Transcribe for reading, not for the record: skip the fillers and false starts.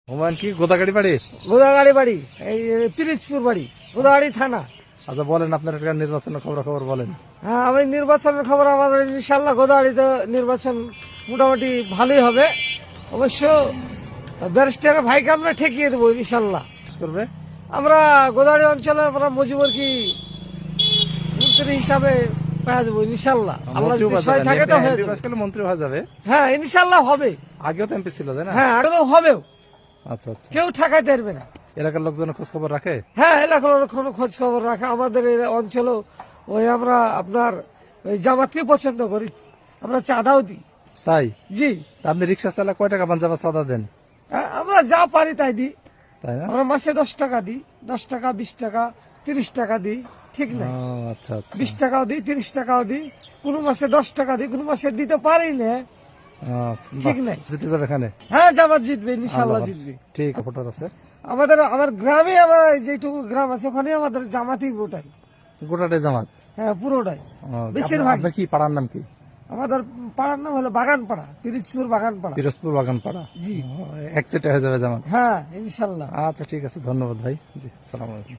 হুমায়ুন কি গোদাগাড়ি বাড়ি? গোদাগাড়ি বাড়ি, এই পিরিজপুর বাড়ি, গোদাগাড়ি থানা। আচ্ছা বলেন আপনার একটা নির্বাচনের খবর বলেন। হ্যাঁ, আমি নির্বাচনের খবর আমাদের ইনশাল্লাহ গোদাগাড়িতে নির্বাচন মোটামুটি ভালোই হবে। অবশ্য ব্যারিস্টারের ভাইকে আমরা ঠেকিয়ে দেবো ইনশাল্লাহ। করবে আমরা গোদাগাড়ি অঞ্চলে আমরা মুজিবুর কি মন্ত্রী হিসাবে পাওয়া দেবো ইনশাল্লাহ। আল্লাহ যদি সহায় থাকে তো হয়ে যাবে। মন্ত্রী হয়ে যাবে। হ্যাঁ ইনশাল্লাহ হবে। আগেও তো এমপি ছিল তাই না? হ্যাঁ আরো হবেও, আচ্ছা আচ্ছা। কেউ ঠেকাইতে পারবে না। এলাকার লোকজন খোঁজ খবর রাখে? হ্যাঁ, এলাকার কোনো খোঁজ খবর রাখা আমাদের এই অঞ্চলেও ওই আমরা আপনার ওই জামাতকে পছন্দ করি, আমরা চাঁদাও দিই। তাই? জি। তা আপনি রিক্সা চালা কয় টাকা পাঞ্জাবা চাঁদা দেন? হ্যাঁ, আমরা যা পারি তাই দিই। তাই না? আমরা মাসে 10 টাকা দিই, 10 টাকা, 20 টাকা, 30 টাকা দিই, ঠিক নাই? ও, আচ্ছা আচ্ছা। 20 টাকাও দিই, 30 টাকাও দিই, কোন মাসে 10 টাকা দিই, কোন মাসে দিতে পারি না, ঠিক নাই? জিতে যাবে এখানে? হ্যাঁ, জামাত জিতবে ইনশাল্লাহ, জিতবে। ঠিক ভোটার আছে আমার গ্রামে, আমার যেটুকু গ্রাম আছে ওখানে আমাদের জামাতই ভোটাই। গোটাটাই জামাত? হ্যাঁ, পুরোটাই, ও, বেশিরভাগ। আপনার কি পাড়ার নাম কি? আমাদের পাড়ার নাম হলো বাগানপাড়া, পিরিজপুর বাগানপাড়া। পিরোজপুর বাগানপাড়া। জি। এক সেটে হয়ে যাবে জামাত? হ্যাঁ ইনশাল্লাহ। আচ্ছা ঠিক আছে, ধন্যবাদ ভাই। জি, আসসালামু আলাইকুম।